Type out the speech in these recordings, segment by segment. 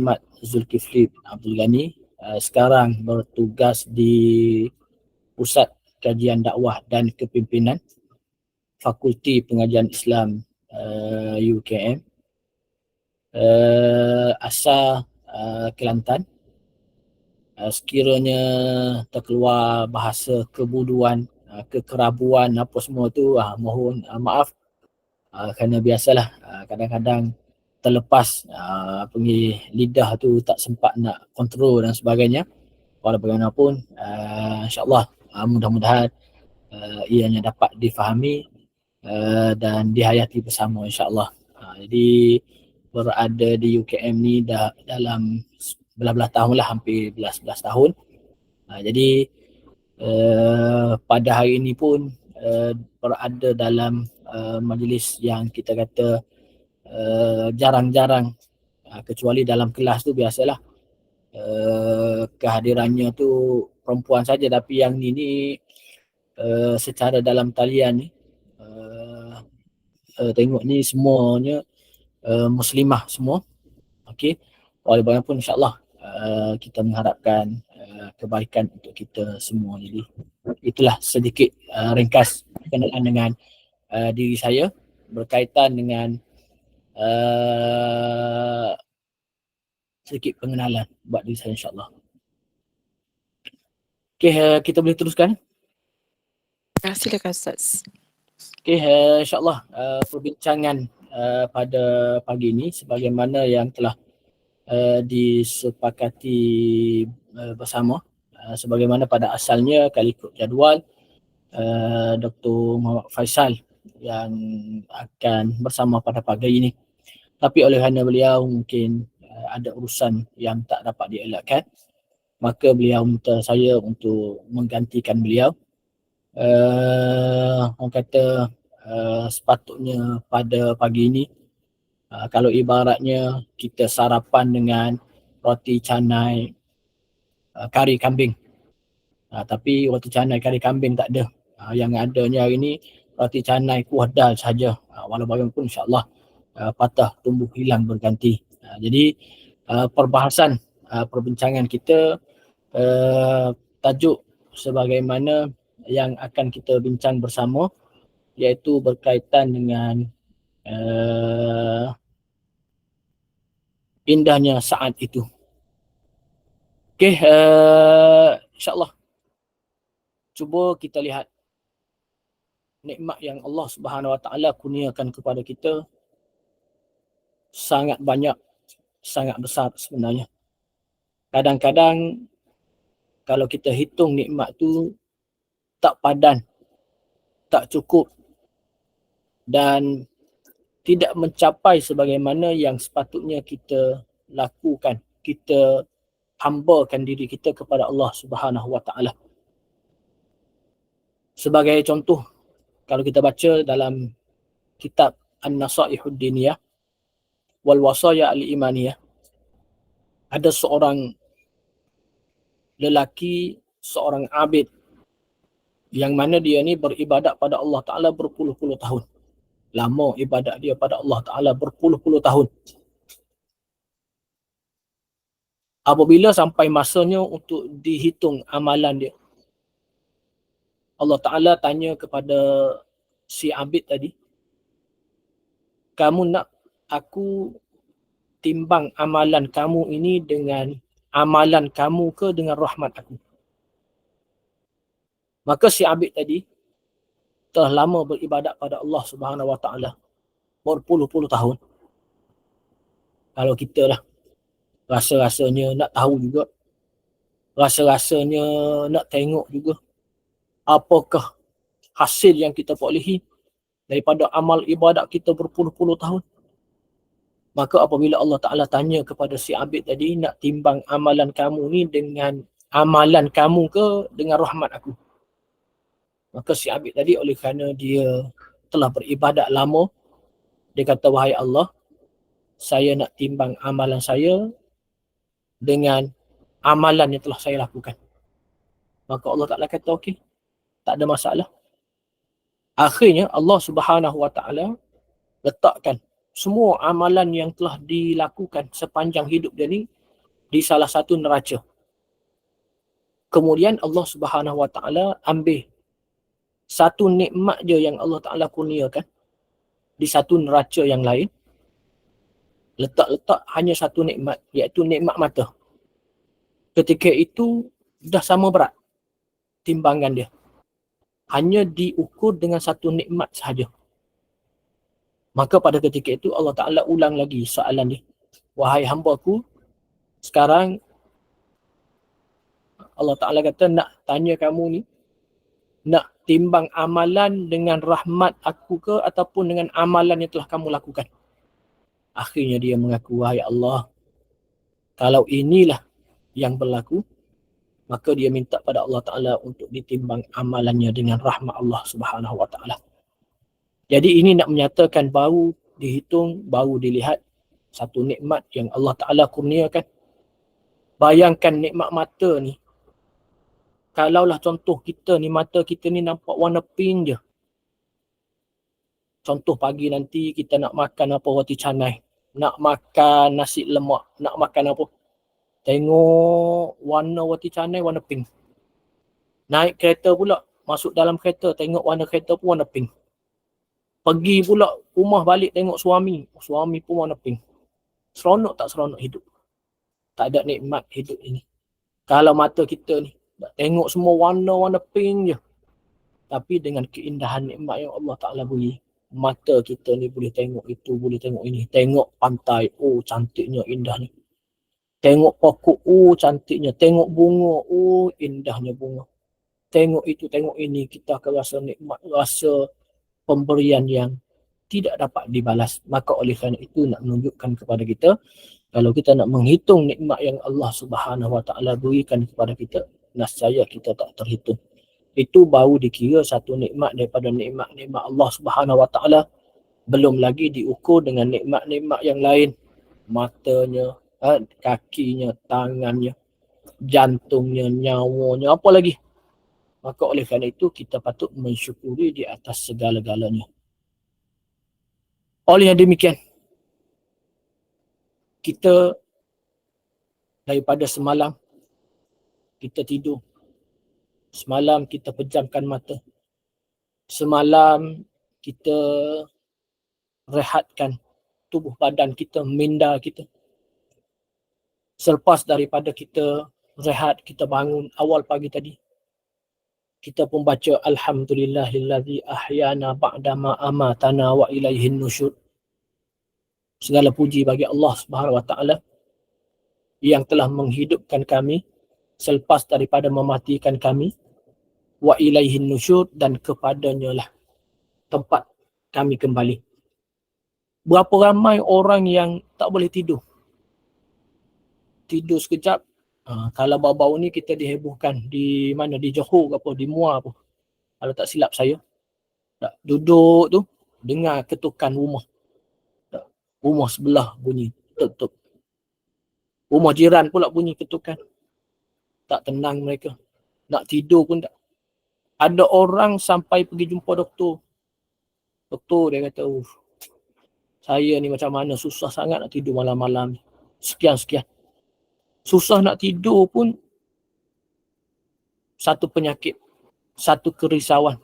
Ahmad Zulkifli bin Abdul Ghani, sekarang bertugas di Pusat Kajian Dakwah dan Kepimpinan Fakulti Pengajian Islam UKM, asal Kelantan. Sekiranya terkeluar bahasa kebuduan, kekerabuan apa semua tu, mohon maaf, kerana biasalah kadang-kadang terlepas lidah tu tak sempat nak kontrol dan sebagainya. Walau bagaimanapun, insyaAllah mudah-mudahan ianya dapat difahami dan dihayati bersama insyaAllah. Jadi berada di UKM ni dah dalam belah-belah tahun lah, hampir belas tahun. Jadi pada hari ini pun berada dalam majlis yang kita kata jarang-jarang, kecuali dalam kelas tu biasalah kehadirannya tu perempuan saja, tapi yang ni secara dalam talian ni tengok ni semuanya muslimah semua. Okey, walaupun insyaAllah kita mengharapkan kebaikan untuk kita semua. Jadi itulah sedikit ringkas berkenaan dengan diri saya berkaitan dengan sedikit pengenalan buat diri saya insyaAllah. Okey, kita boleh teruskan. Silakan Ustaz. Okey, insyaAllah perbincangan pada pagi ini sebagaimana yang telah disepakati bersama, sebagaimana pada asalnya kalau ikut jadual Dr. Muhammad Faisal yang akan bersama pada pagi ini, tapi oleh kerana beliau mungkin ada urusan yang tak dapat dielakkan, maka beliau minta saya untuk menggantikan beliau. Orang kata sepatutnya pada pagi ini, kalau ibaratnya kita sarapan dengan roti canai kari kambing, tapi roti canai kari kambing tak ada. Yang adanya hari ini roti canai kuah dal saja. Walau bagaimanapun insyaAllah patah tumbuh hilang berganti. Jadi perbahasan perbincangan kita, tajuk sebagaimana yang akan kita bincang bersama, iaitu berkaitan dengan indahnya saat itu. Okey, insyaAllah cuba kita lihat nikmat yang Allah Subhanahu Wa Taala kurniakan kepada kita sangat banyak, sangat besar sebenarnya. Kadang-kadang kalau kita hitung nikmat tu tak padan, tak cukup dan tidak mencapai sebagaimana yang sepatutnya kita lakukan. Kita hambakan diri kita kepada Allah Subhanahu Wa Taala. Sebagai contoh, kalau kita baca dalam kitab An-Nasaihud Diniyah wal Wasaya Al-Imaniyah, ada seorang lelaki, seorang abid yang mana dia ni beribadat pada Allah Ta'ala berpuluh-puluh tahun. Lama ibadat dia pada Allah Ta'ala berpuluh-puluh tahun. Apabila sampai masanya untuk dihitung amalan dia, Allah Ta'ala tanya kepada si abid tadi, kamu nak aku timbang amalan kamu ini dengan amalan kamu ke dengan rahmat aku? Maka si abid tadi telah lama beribadat pada Allah Subhanahu Wa Taala berpuluh-puluh tahun. Kalau kita lah, rasa-rasanya nak tahu juga, rasa-rasanya nak tengok juga apakah hasil yang kita perolehi daripada amal ibadat kita berpuluh-puluh tahun. Maka apabila Allah Ta'ala tanya kepada si abid tadi, nak timbang amalan kamu ni dengan amalan kamu ke dengan rahmat aku? Maka si abid tadi, oleh kerana dia telah beribadat lama, dia kata, wahai Allah, saya nak timbang amalan saya dengan amalan yang telah saya lakukan. Maka Allah Ta'ala kata, okey, tak ada masalah. Akhirnya Allah Subhanahu Wa Ta'ala letakkan semua amalan yang telah dilakukan sepanjang hidup dia ni di salah satu neraca. Kemudian Allah Subhanahu Wa Taala ambil satu nikmat je yang Allah Taala kurniakan di satu neraca yang lain, letak hanya satu nikmat, iaitu nikmat mata. Ketika itu dah sama berat timbangan dia. Hanya diukur dengan satu nikmat sahaja. Maka pada ketika itu Allah Ta'ala ulang lagi soalan dia. Wahai hamba-Ku, sekarang Allah Ta'ala kata nak tanya kamu ni, nak timbang amalan dengan rahmat aku ke ataupun dengan amalan yang telah kamu lakukan? Akhirnya dia mengaku, wahai Allah, kalau inilah yang berlaku, maka dia minta pada Allah Ta'ala untuk ditimbang amalannya dengan rahmat Allah Subhanahu Wa Ta'ala. Jadi ini nak menyatakan baru dihitung, baru dilihat satu nikmat yang Allah Ta'ala kurniakan. Bayangkan nikmat mata ni. Kalaulah contoh kita ni, mata kita ni nampak warna pink je. Contoh pagi nanti kita nak makan apa, roti canai. Nak makan nasi lemak. Nak makan apa. Tengok warna roti canai warna pink. Naik kereta pula, masuk dalam kereta, tengok warna kereta pun warna pink. Pergi pula rumah balik tengok suami pun warna pink. Seronok tak seronok hidup? Tak ada nikmat hidup ini. Kalau mata kita ni, tengok semua warna-warna pink je. Tapi dengan keindahan nikmat yang Allah Ta'ala beri, mata kita ni boleh tengok itu, boleh tengok ini. Tengok pantai, oh cantiknya, indahnya. Tengok pokok, oh cantiknya. Tengok bunga, oh indahnya bunga. Tengok itu, tengok ini, kita akan rasa nikmat, rasa pemberian yang tidak dapat dibalas. Maka oleh kerana itu nak menunjukkan kepada kita, kalau kita nak menghitung nikmat yang Allah Subhanahu Wa Taala berikan kepada kita, nescaya kita tak terhitung. Itu baru dikira satu nikmat daripada nikmat-nikmat Allah Subhanahu Wa Taala. Belum lagi diukur dengan nikmat-nikmat yang lain. Matanya, kakinya, tangannya, jantungnya, nyawanya, apa lagi. Maka oleh kerana itu kita patut mensyukuri di atas segala-galanya. Oleh yang demikian, kita daripada semalam kita tidur. Semalam kita pejamkan mata. Semalam kita rehatkan tubuh badan kita, minda kita. Selepas daripada kita rehat, kita bangun awal pagi tadi, kita pun baca Alhamdulillahillazi ahyana ba'dama amatana wa ilaihin nusyur. Segala puji bagi Allah Subhanahu Wa Taala yang telah menghidupkan kami selepas daripada mematikan kami, wa ilaihin nusyur, dan kepadanya lah tempat kami kembali. Berapa ramai orang yang tak boleh tidur. Tidur sekejap. Kalau baru-baru ni kita dihebohkan di mana, di Johor ke apa, di Muar apa, kalau tak silap saya. Duduk tu dengar ketukan rumah. Rumah sebelah bunyi tuk-tuk. Rumah jiran pula bunyi ketukan. Tak tenang mereka. Nak tidur pun tak. Ada orang sampai pergi jumpa doktor. Doktor dia kata, saya ni macam mana, susah sangat nak tidur malam-malam. Sekian-sekian. Susah nak tidur pun satu penyakit, satu kerisauan.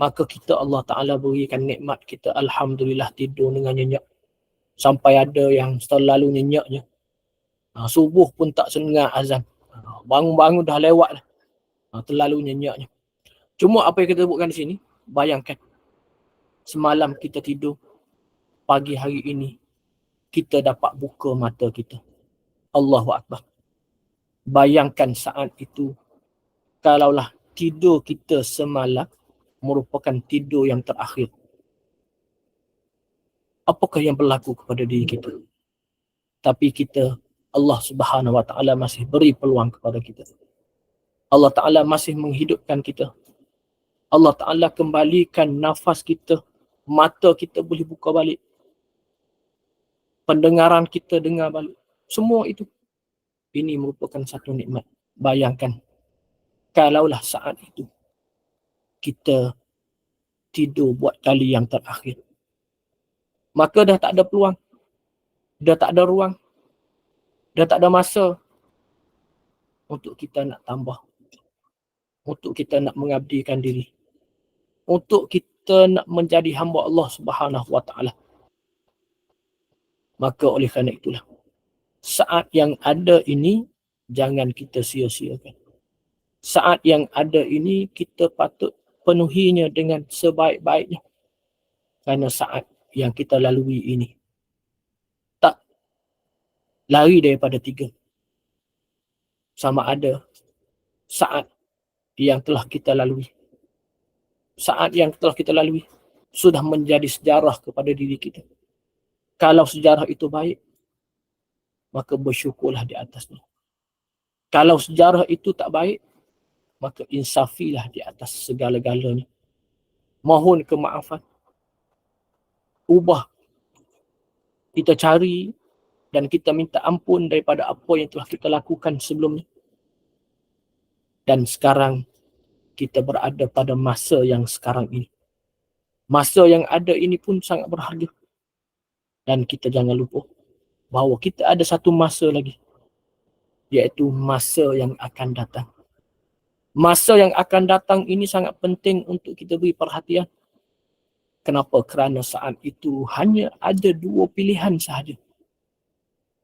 Maka kita Allah Ta'ala berikan nikmat kita, Alhamdulillah, tidur dengan nyenyak. Sampai ada yang terlalu nyenyaknya. Subuh pun tak sengat azan. Bangun-bangun dah lewat dah. Terlalu nyenyaknya. Cuma apa yang kita sebutkan di sini, bayangkan. Semalam kita tidur, pagi hari ini kita dapat buka mata kita. Allahu Akbar. Bayangkan saat itu, kalaulah tidur kita semalam merupakan tidur yang terakhir, apakah yang berlaku kepada diri kita? Tapi kita, Allah Subhanahu Wa Taala masih beri peluang kepada kita. Allah Ta'ala masih menghidupkan kita. Allah Ta'ala kembalikan nafas kita. Mata kita boleh buka balik. Pendengaran kita dengar balik. Semua itu. Ini merupakan satu nikmat. Bayangkan. Kalaulah saat itu kita tidur buat kali yang terakhir. maka dah tak ada peluang, dah tak ada ruang, dah tak ada masa untuk kita nak tambah, untuk kita nak mengabdikan diri, untuk kita nak menjadi hamba Allah Subhanahu Wa Taala. Maka oleh kerana itulah, saat yang ada ini jangan kita sia-siakan. Saat yang ada ini kita patut penuhinya dengan sebaik-baiknya. Kerana saat yang kita lalui ini tak lari daripada 3. Sama ada saat yang telah kita lalui, saat yang telah kita lalui sudah menjadi sejarah kepada diri kita. Kalau sejarah itu baik, maka bersyukurlah di atasnya. Kalau sejarah itu tak baik, maka insafilah di atas segala-galanya. Mohon kemaafan, ubah, kita cari dan kita minta ampun daripada apa yang telah kita lakukan sebelumnya. Dan sekarang kita berada pada masa yang sekarang ini. Masa yang ada ini pun sangat berharga. Dan kita jangan lupa bahawa kita ada satu masa lagi, iaitu masa yang akan datang. Masa yang akan datang ini sangat penting untuk kita beri perhatian. Kenapa? Kerana saat itu hanya ada 2 pilihan sahaja.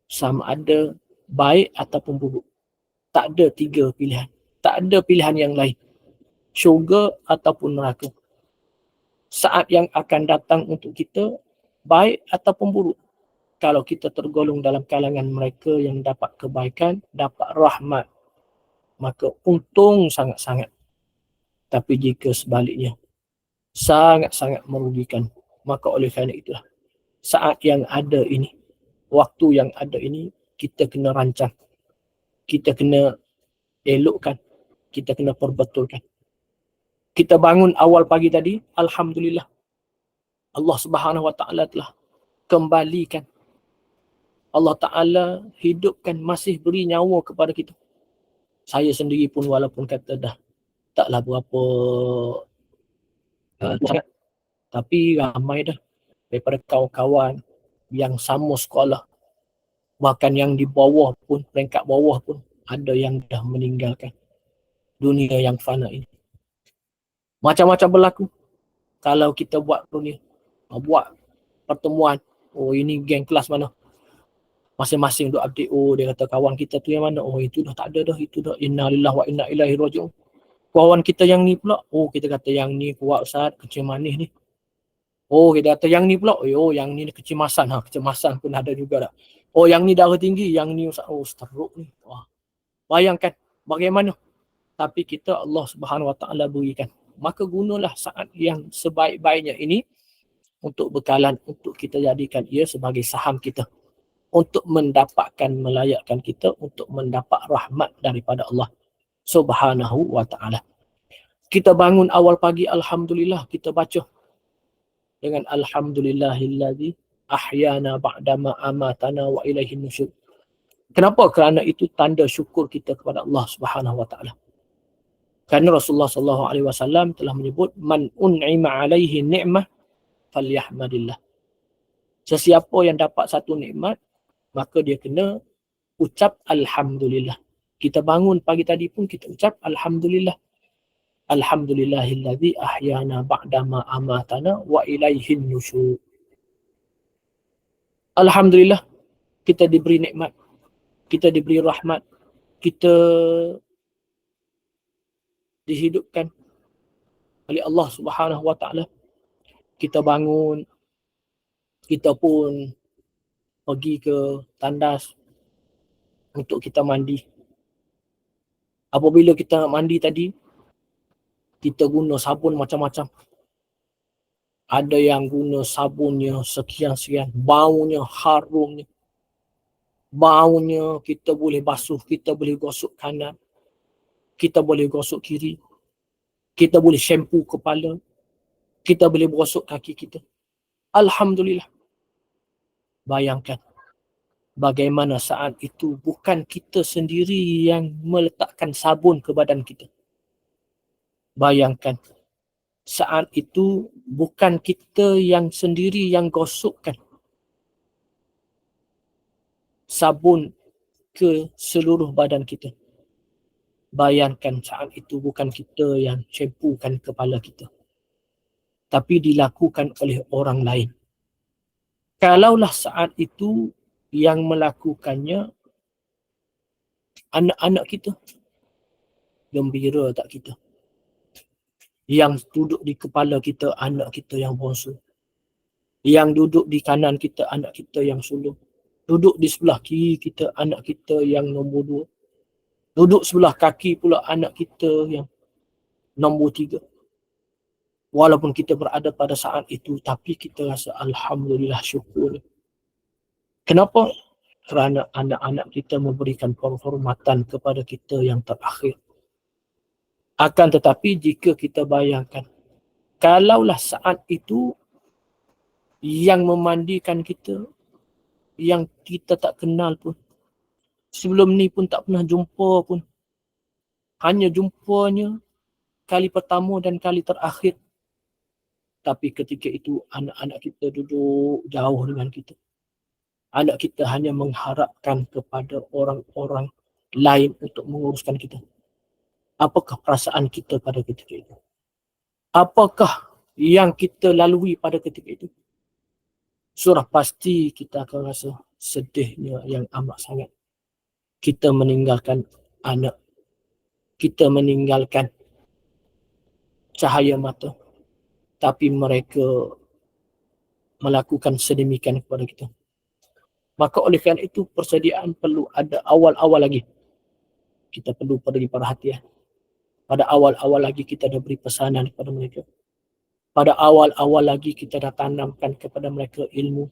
Sama ada baik ataupun buruk. Tak ada 3 pilihan. Tak ada pilihan yang lain. Syurga ataupun neraka. Saat yang akan datang untuk kita, baik ataupun buruk. Kalau kita tergolong dalam kalangan mereka yang dapat kebaikan, dapat rahmat, maka untung sangat-sangat. Tapi jika sebaliknya, sangat-sangat merugikan. Maka oleh kerana itulah, saat yang ada ini, waktu yang ada ini, kita kena rancang. Kita kena elokkan. Kita kena perbetulkan. Kita bangun awal pagi tadi, alhamdulillah. Allah Subhanahu Wa Taala telah kembalikan. Allah Ta'ala hidupkan, masih beri nyawa kepada kita. Saya sendiri pun walaupun kata dah taklah berapa sangat, tapi ramai dah daripada kawan-kawan yang sama sekolah, bahkan yang di bawah pun, peringkat bawah pun ada yang dah meninggalkan dunia yang fana ini. Macam-macam berlaku kalau kita buat dunia, buat pertemuan, oh ini geng kelas mana, masing-masing duk update, oh dia kata kawan kita tu yang mana, oh itu dah tak ada dah, itu dah, inna lillahi wa inna ilaihi raji'un. Kawan kita yang ni pula, oh kita kata yang ni kuat Ustaz, kecil manis ni. Oh kita kata yang ni pula, oh yang ni kecemasan, kecemasan pun ada juga dah. Oh yang ni darah tinggi, yang ni Ustaz, oh teruk ni. Wah. Bayangkan bagaimana. Tapi kita Allah Subhanahu Wa Taala berikan. Maka gunalah saat yang sebaik-baiknya ini untuk bekalan, untuk kita jadikan ia sebagai saham kita. Untuk mendapatkan, melayakkan kita untuk mendapat rahmat daripada Allah Subhanahu Wa Taala. Kita bangun awal pagi, alhamdulillah, kita baca dengan alhamdulillahillazi ahyana ba'dama amatana wa ilaihin nusyur. Kenapa? Kerana itu tanda syukur kita kepada Allah Subhanahu Wa Taala. Kerana Rasulullah SAW telah menyebut, man un'ima alaihi ni'mah falyahmadillah. Sesiapa yang dapat satu nikmat, maka dia kena ucap alhamdulillah. Kita bangun pagi tadi pun kita ucap alhamdulillah. Alhamdulillahillazi ahyana ba'dama amatana wa ilaihin nusyur. Alhamdulillah, kita diberi nikmat, kita diberi rahmat, kita dihidupkan oleh Allah Subhanahu Wa Taala. Kita bangun, kita pun pergi ke tandas untuk kita mandi. Apabila kita nak mandi tadi, kita guna sabun macam-macam. Ada yang guna sabunnya sekian-sekian, baunya, harumnya. Baunya kita boleh basuh, kita boleh gosok kanan, kita boleh gosok kiri, kita boleh shampoo kepala, kita boleh gosok kaki kita. Alhamdulillah. Bayangkan bagaimana saat itu bukan kita sendiri yang meletakkan sabun ke badan kita. Bayangkan saat itu bukan kita yang sendiri yang gosokkan sabun ke seluruh badan kita. Bayangkan saat itu bukan kita yang shampookan kepala kita, tapi dilakukan oleh orang lain. Kalaulah saat itu yang melakukannya anak-anak kita, gembira tak kita? Yang duduk di kepala kita, anak kita yang bongsu. Yang duduk di kanan kita, anak kita yang sulung. Duduk di sebelah kiri kita, anak kita yang nombor 2. Duduk sebelah kaki pula anak kita yang nombor 3. Walaupun kita berada pada saat itu, tapi kita rasa alhamdulillah, syukur. Kenapa? Kerana anak-anak kita memberikan penghormatan kepada kita yang terakhir. Akan tetapi jika kita bayangkan, kalaulah saat itu yang memandikan kita, yang kita tak kenal pun, sebelum ni pun tak pernah jumpa pun, hanya jumpanya kali pertama dan kali terakhir. Tapi ketika itu anak-anak kita duduk jauh dengan kita. Anak kita hanya mengharapkan kepada orang-orang lain untuk menguruskan kita. Apakah perasaan kita pada ketika itu? Apakah yang kita lalui pada ketika itu? Surah pasti kita akan rasa sedihnya yang amat sangat. Kita meninggalkan anak. Kita meninggalkan cahaya mata. Tapi mereka melakukan sedemikian kepada kita. Maka oleh kerana itu persediaan perlu ada awal-awal lagi. Kita perlu beri perhatian. Pada awal-awal lagi kita dah beri pesanan kepada mereka. Pada awal-awal lagi kita dah tanamkan kepada mereka ilmu.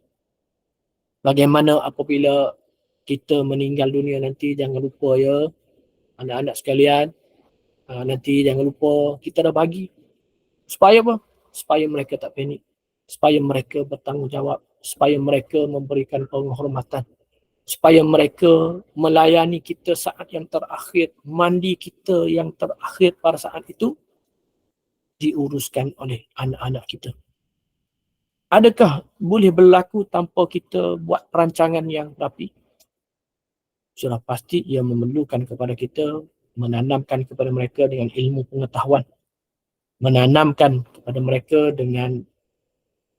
Bagaimana apabila kita meninggal dunia nanti, jangan lupa ya anak-anak sekalian, nanti jangan lupa kita dah bagi. Supaya apa? Supaya mereka tak panik. Supaya mereka bertanggungjawab. Supaya mereka memberikan penghormatan. Supaya mereka melayani kita saat yang terakhir, mandi kita yang terakhir pada saat itu diuruskan oleh anak-anak kita. Adakah boleh berlaku tanpa kita buat perancangan yang rapi? Sudah pasti ia memerlukan kepada kita menanamkan kepada mereka dengan ilmu pengetahuan, menanamkan kepada mereka dengan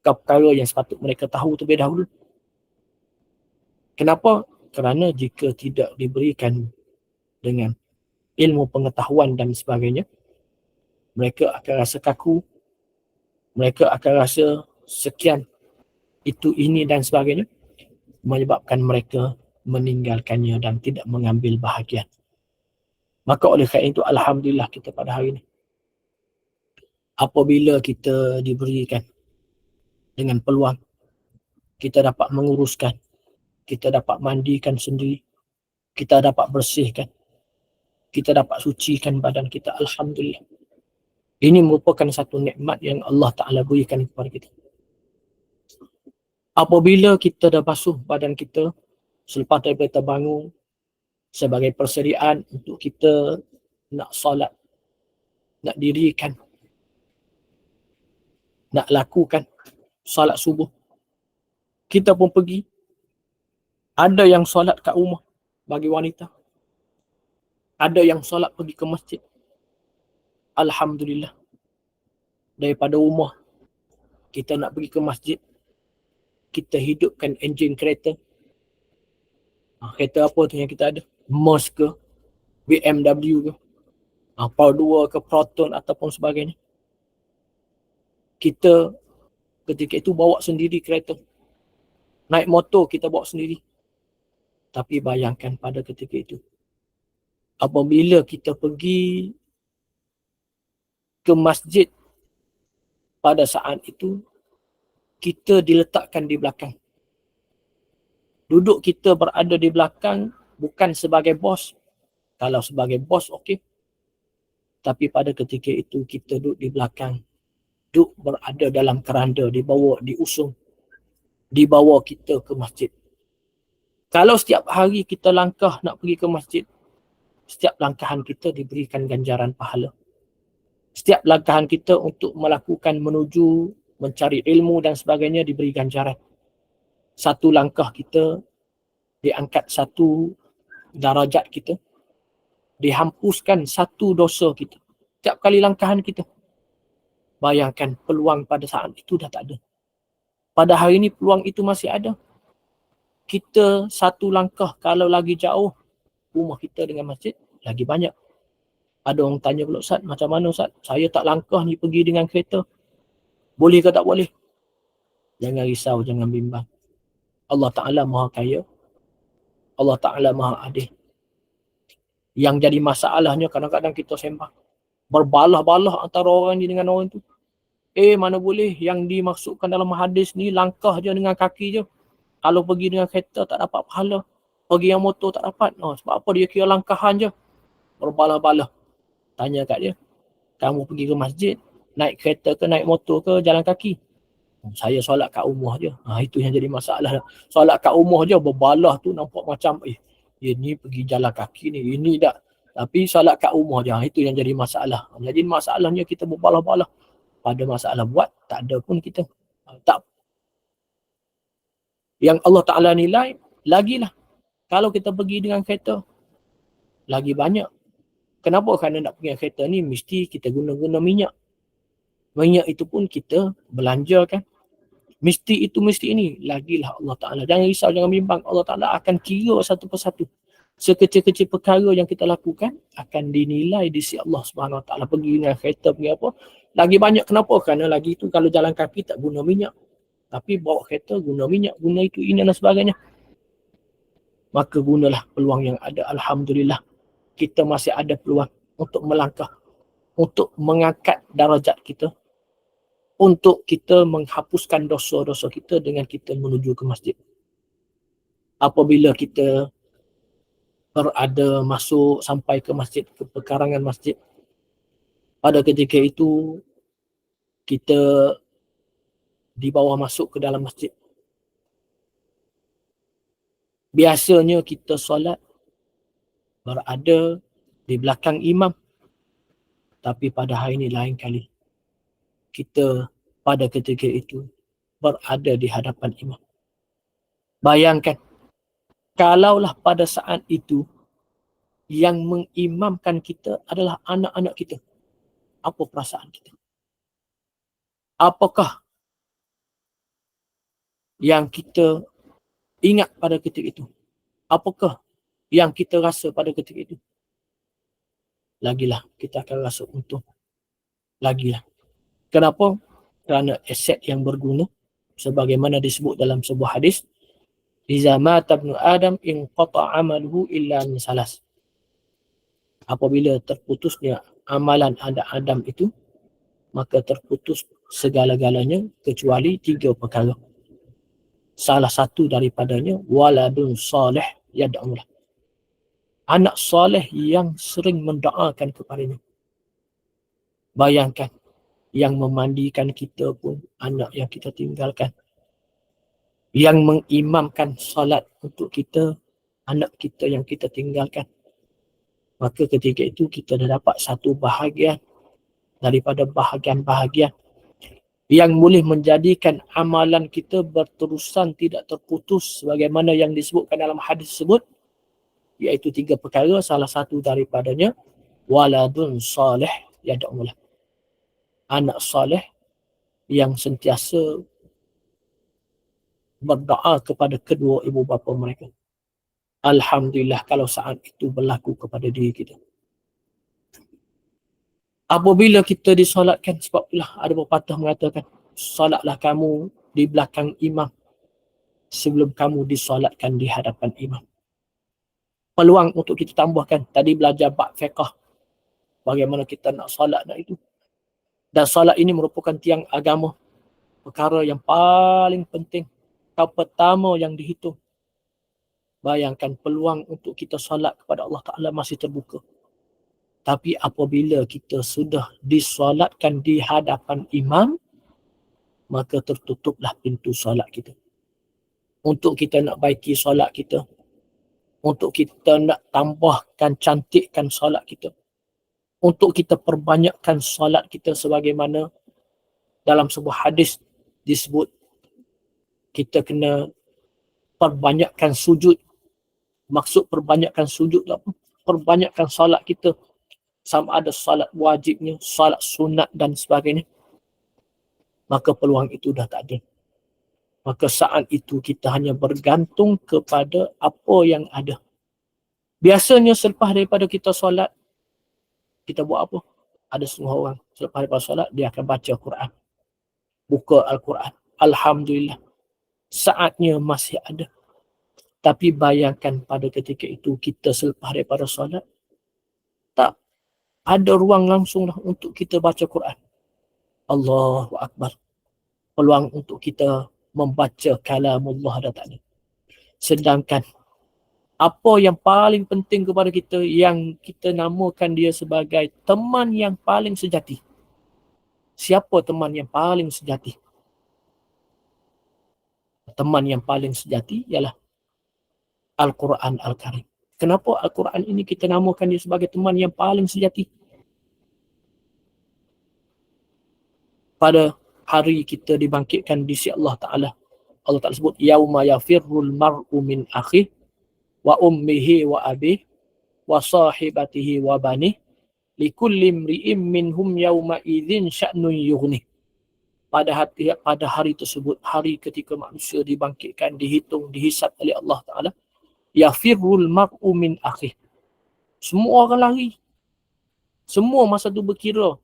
perkara yang sepatut mereka tahu terlebih dahulu. Kenapa? Kerana jika tidak diberikan dengan ilmu pengetahuan dan sebagainya, mereka akan rasa kaku, mereka akan rasa sekian, itu, ini dan sebagainya, menyebabkan mereka meninggalkannya dan tidak mengambil bahagian. Maka oleh kerana itu, alhamdulillah kita pada hari ini, apabila kita diberikan dengan peluang, kita dapat menguruskan, kita dapat mandikan sendiri, kita dapat bersihkan, kita dapat sucikan badan kita, alhamdulillah. Ini merupakan satu nikmat yang Allah Ta'ala berikan kepada kita. Apabila kita dah basuh badan kita selepas daripada terbangun sebagai persediaan untuk kita nak solat, nak dirikan, nak lakukan solat subuh, kita pun pergi. Ada yang solat kat rumah bagi wanita, ada yang solat pergi ke masjid. Alhamdulillah, daripada rumah kita nak pergi ke masjid, kita hidupkan enjin kereta. Kereta apa tu yang kita ada? Merc ke, BMW ke, Power 2 ke, Proton ataupun sebagainya. Kita ketika itu bawa sendiri kereta. Naik motor kita bawa sendiri. Tapi bayangkan pada ketika itu, apabila kita pergi ke masjid pada saat itu, kita diletakkan di belakang. Duduk kita berada di belakang bukan sebagai bos. Kalau sebagai bos, okey. Tapi pada ketika itu kita duduk di belakang. Duduk berada dalam keranda, dibawa, diusung, dibawa kita ke masjid. Kalau setiap hari kita langkah nak pergi ke masjid, setiap langkahan kita diberikan ganjaran pahala. Setiap langkahan kita untuk melakukan menuju mencari ilmu dan sebagainya diberi ganjaran. Satu langkah kita diangkat satu darajat kita, dihapuskan satu dosa kita. Setiap kali langkahan kita. Bayangkan peluang pada saat itu dah tak ada. Pada hari ini peluang itu masih ada. Kita satu langkah kalau lagi jauh rumah kita dengan masjid lagi banyak. Ada orang tanya pula, Ustaz, macam mana Ustaz? Saya tak langkah ni pergi dengan kereta. Boleh ke tak boleh? Jangan risau, jangan bimbang. Allah Ta'ala Maha Kaya. Allah Ta'ala Maha Adil. Yang jadi masalahnya kadang-kadang kita sembang. Berbalah-balah antara orang ni dengan orang tu. Mana boleh yang dimaksudkan dalam hadis ni langkah je dengan kaki je. Kalau pergi dengan kereta tak dapat pahala. Pergi yang motor tak dapat. Sebab apa dia kira langkahan je. Berbalah-balah. Tanya kat dia, kamu pergi ke masjid, naik kereta ke, naik motor ke, jalan kaki? Saya solat kat rumah je. Itu yang jadi masalah. Solat kat rumah je, berbalah tu nampak macam, ni pergi jalan kaki ni, ini tak. Tapi solat kat rumah je, itu yang jadi masalah. Jadi masalahnya kita berbalah-balah. Pada masalah buat, tak ada pun kita. Tak. Yang Allah Ta'ala nilai, lagilah. Kalau kita pergi dengan kereta, lagi banyak. Kenapa? Kerana nak pergi kereta ni mesti kita guna minyak. Minyak itu pun kita belanjakan. Mesti itu, mesti ini. Lagilah Allah Ta'ala. Jangan risau, jangan bimbang. Allah Ta'ala akan kira satu persatu. Sekecil-kecil perkara yang kita lakukan akan dinilai di sisi Allah Subhanahu Wa Ta'ala. Pergi dengan kereta, pergi apa. Lagi banyak. Kenapa? Kerana lagi itu kalau jalan kaki tak guna minyak. Tapi bawa kereta guna minyak, guna itu, ini dan sebagainya. Maka gunalah peluang yang ada. Alhamdulillah. Kita masih ada peluang untuk melangkah, untuk mengangkat darajat kita, untuk kita menghapuskan dosa-dosa kita dengan kita menuju ke masjid. Apabila kita berada masuk sampai ke masjid, ke pekarangan masjid, pada ketika itu kita dibawa masuk ke dalam masjid. Biasanya kita solat berada di belakang imam. Tapi pada hari ini lain kali. Kita pada ketika itu berada di hadapan imam. Bayangkan, kalaulah pada saat itu yang mengimamkan kita adalah anak-anak kita. Apa perasaan kita? Apakah yang kita ingat pada ketika itu? Apakah yang kita rasa pada ketika itu? Lagilah kita akan rasa untung. Lagilah. Kenapa? Kerana aset yang berguna sebagaimana disebut dalam sebuah hadis, iza mata ibnu Adam inqata amaluhu illa min salas. Apabila terputusnya amalan anak Adam itu, maka terputus segala-galanya kecuali 3 perkara. Salah satu daripadanya waladun salih yad'ulah. Anak soleh yang sering mendoakan kepadanya. Bayangkan, yang memandikan kita pun anak yang kita tinggalkan. Yang mengimamkan solat untuk kita, anak kita yang kita tinggalkan. Maka ketika itu kita dah dapat satu bahagian daripada bahagian-bahagian yang boleh menjadikan amalan kita berterusan tidak terputus sebagaimana yang disebutkan dalam hadis tersebut, iaitu 3 perkara. Salah satu daripadanya waladun salih yad'ulah. Anak salih yang sentiasa berdoa kepada kedua ibu bapa mereka. Alhamdulillah kalau saat itu berlaku kepada diri kita. Apabila kita disolatkan, sebab itulah ada pepatah mengatakan, solatlah kamu di belakang imam sebelum kamu disolatkan di hadapan imam. Peluang untuk kita tambahkan, tadi belajar bab fiqh, bagaimana kita nak solat nak itu. Dan solat ini merupakan tiang agama, perkara yang paling penting, atau pertama yang dihitung. Bayangkan peluang untuk kita solat kepada Allah Ta'ala masih terbuka. Tapi apabila kita sudah disolatkan di hadapan imam, maka tertutuplah pintu solat kita. Untuk kita nak baiki solat kita, untuk kita nak tambahkan, cantikkan solat kita, untuk kita perbanyakkan solat kita sebagaimana dalam sebuah hadis disebut kita kena perbanyakkan sujud. Maksud perbanyakkan sujud apa? Perbanyakkan solat kita, sama ada solat wajibnya, solat sunat dan sebagainya. Maka peluang itu dah tak ada. Maka saat itu kita hanya bergantung kepada apa yang ada. Biasanya selepas daripada kita solat, kita buat apa? Ada setengah orang selepas daripada solat, dia akan baca Quran. Buka Al-Quran. Alhamdulillah. Saatnya masih ada. Tapi bayangkan pada ketika itu kita selepas daripada solat, tak ada ruang langsung lah untuk kita baca Quran. Allahu Akbar. Peluang untuk kita membaca kalamullah dah tak ada. Sedangkan apa yang paling penting kepada kita, yang kita namakan dia sebagai teman yang paling sejati. Siapa teman yang paling sejati? Teman yang paling sejati ialah Al-Quran Al-Karim. Kenapa Al-Quran ini kita namakan dia sebagai teman yang paling sejati? Pada hari kita dibangkitkan di sisi Allah Ta'ala, Allah Ta'ala sebut, yauma yafirrul mar'u min akhih wa ummihi wa abih wa sahibatihi wa banih likulli imri'im minhum yauma idzin sya'nun yughnih. Pada hari tersebut, hari ketika manusia dibangkitkan, dihitung, dihisab oleh Allah Ta'ala, yafirrul mar'u min akhih. Semua orang lari. Semua masa tu berkira.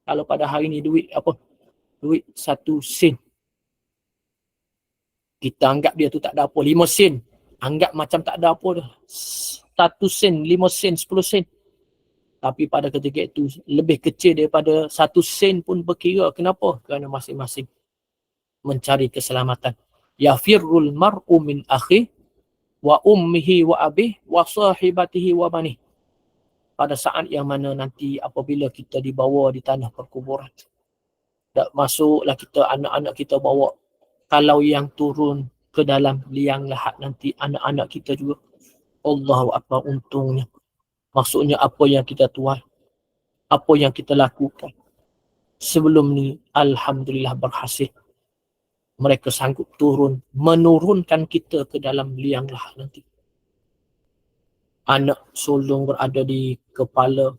Kalau pada hari ni duit apa? Duit 1 sen. Kita anggap dia tu tak ada apa. 5 sen. Anggap macam tak ada apa dah. 1 sen, 5 sen, 10 sen. Tapi pada ketika itu lebih kecil daripada 1 sen pun berkira. Kenapa? Kerana masing-masing mencari keselamatan. Yafirrul mar'u min akhih wa ummihi wa abih wa sahibatihi wa banih. Pada saat yang mana nanti apabila kita dibawa di tanah perkuburan, tak masuklah kita, anak-anak kita bawa. Kalau yang turun ke dalam liang lahat nanti anak-anak kita juga. Allahu Akbar, untungnya. Maksudnya apa yang kita tuai, apa yang kita lakukan sebelum ni, alhamdulillah berhasil. Mereka sanggup turun, menurunkan kita ke dalam liang lahat nanti. Anak sulung berada di kepala,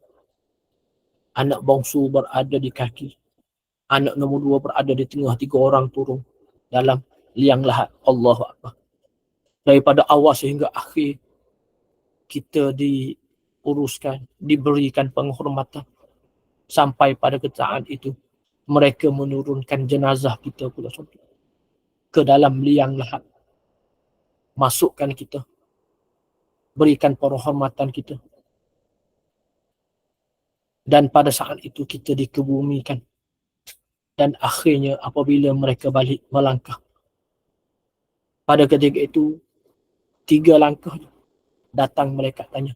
anak bongsu berada di kaki, anak nombor 2 berada di tengah, 3 orang turun dalam liang lahat. Allahu Akbar. Daripada awal sehingga akhir kita diuruskan, diberikan penghormatan. Sampai pada saat itu mereka menurunkan jenazah kita pula ke dalam liang lahat. Masukkan kita, berikan penghormatan kita. Dan pada saat itu kita dikebumikan. Dan akhirnya apabila mereka balik melangkah, pada ketika itu 3 langkah datang malaikat tanya.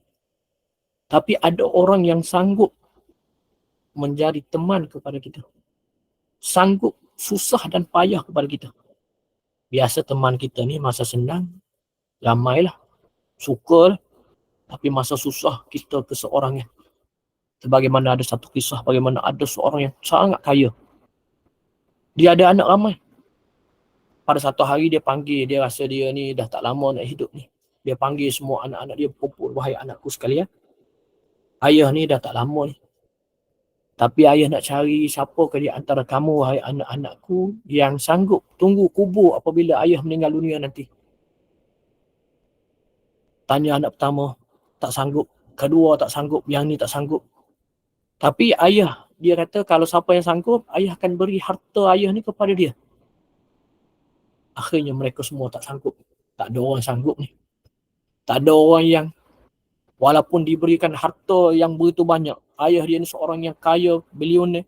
Tapi ada orang yang sanggup menjadi teman kepada kita. Sanggup susah dan payah kepada kita. Biasa teman kita ni masa senang, ramailah, suka. Tapi masa susah kita ke seorang yang, sebagaimana ada satu kisah, bagaimana ada seorang yang sangat kaya. Dia ada anak ramai. Pada satu hari dia panggil, dia rasa dia ni dah tak lama nak hidup ni. Dia panggil semua anak-anak dia berkumpul, wahai anakku sekalian, ayah ni dah tak lama ni. Tapi ayah nak cari siapa ke di antara kamu, wahai anak-anakku, yang sanggup tunggu kubur apabila ayah meninggal dunia nanti. Tanya anak pertama, tak sanggup. Kedua tak sanggup, yang ni tak sanggup. Tapi ayah, dia kata kalau siapa yang sanggup, ayah akan beri harta ayah ni kepada dia. Akhirnya mereka semua tak sanggup. Tak ada orang sanggup ni. Tak ada orang yang walaupun diberikan harta yang begitu banyak, ayah dia ni seorang yang kaya, bilioner,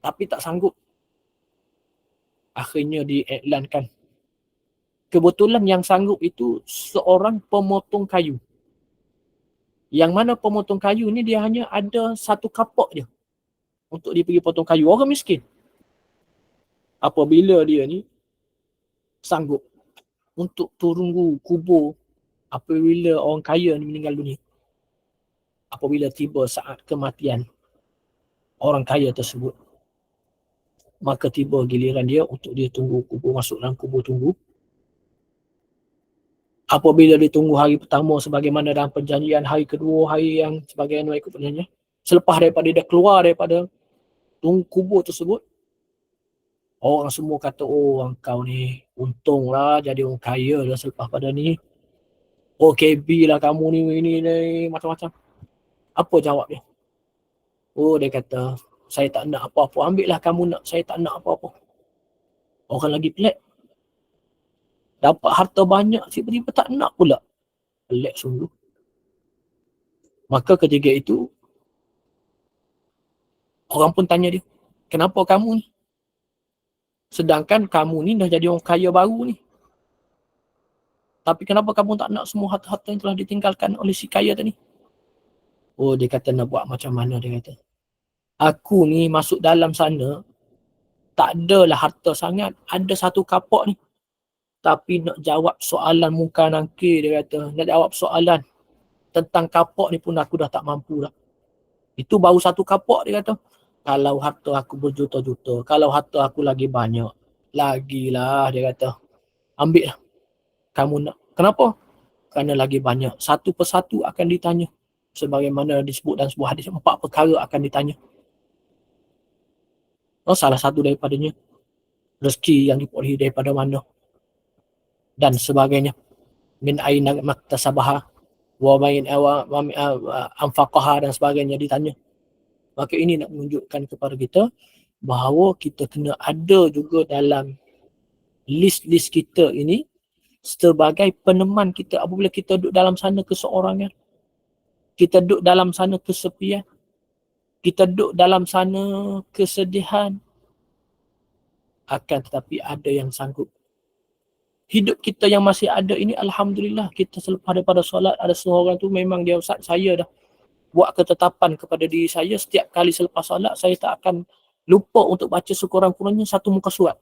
tapi tak sanggup. Akhirnya diiklankan. Kebetulan yang sanggup itu seorang pemotong kayu. Yang mana pemotong kayu ni dia hanya ada 1 kapak dia untuk dia pergi potong kayu. Orang miskin. Apabila dia ni sanggup untuk tunggu kubur apabila orang kaya ni meninggal dunia, apabila tiba saat kematian orang kaya tersebut, maka tiba giliran dia untuk dia tunggu kubur, masuk dalam kubur tunggu. Apabila ditunggu hari pertama sebagaimana dalam perjanjian, hari kedua, hari yang sebagaimana ikut perjanjian, selepas daripada dia keluar daripada kubur tersebut, orang semua kata, oh engkau ni untunglah jadi orang kaya dah selepas pada ni. Oh KB lah kamu ni, ini macam-macam. Apa jawab dia? Oh dia kata, saya tak nak apa-apa. Ambil lah kamu nak, saya tak nak apa-apa. Orang lagi pelik. Dapat harta banyak, tiba-tiba tak nak pula. Pelik sungguh. Maka ketika itu, orang pun tanya dia, kenapa kamu ni? Sedangkan kamu ni dah jadi orang kaya baru ni. Tapi kenapa kamu tak nak semua harta-harta yang telah ditinggalkan oleh si kaya tadi? Oh dia kata nak buat macam mana dia kata. Aku ni masuk dalam sana, tak adalah harta sangat. Ada satu kapak ni. Tapi nak jawab soalan muka nangkir dia kata. Nak jawab soalan tentang kapak ni pun aku dah tak mampu dah. Itu baru satu kapak dia kata. Kalau harta aku berjuta-juta, kalau harta aku lagi banyak, lagilah dia kata. Ambil lah. Kamu nak. Kenapa? Kerana lagi banyak. Satu persatu akan ditanya. Sebagaimana disebut dalam sebuah hadis, 4 perkara akan ditanya. Oh, salah satu daripadanya, rezeki yang diperolehi daripada mana dan sebagainya. Min aina maktasabaha wa main anfaqaha dan sebagainya ditanya. Maka ini nak menunjukkan kepada kita bahawa kita kena ada juga dalam list-list kita ini sebagai peneman kita apabila kita duduk dalam sana keseorangan. Kita duduk dalam sana kesepian. Kita duduk dalam sana kesedihan. Akan tetapi ada yang sanggup. Hidup kita yang masih ada ini, alhamdulillah, kita selepas daripada solat, ada seorang tu memang dia, Ustaz, saya dah buat ketetapan kepada diri saya, setiap kali selepas solat, saya tak akan lupa untuk baca sekurang-kurangnya satu muka surat.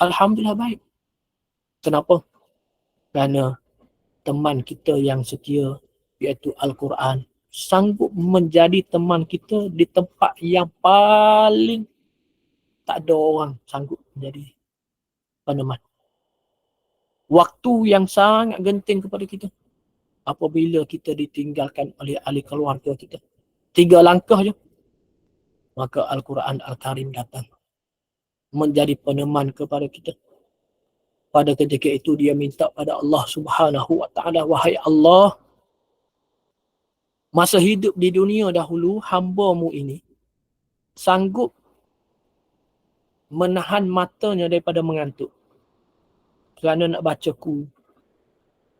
Alhamdulillah baik. Kenapa? Kerana teman kita yang setia, iaitu Al-Quran, sanggup menjadi teman kita di tempat yang paling tak ada orang sanggup menjadi peneman. Waktu yang sangat genting kepada kita apabila kita ditinggalkan oleh ahli keluarga kita. 3 langkah je, maka Al-Quran Al-Karim datang menjadi peneman kepada kita. Pada ketika itu dia minta pada Allah Subhanahu wa ta'ala, wahai Allah, masa hidup di dunia dahulu, hamba-Mu ini sanggup menahan matanya daripada mengantuk. Kerana nak bacaku,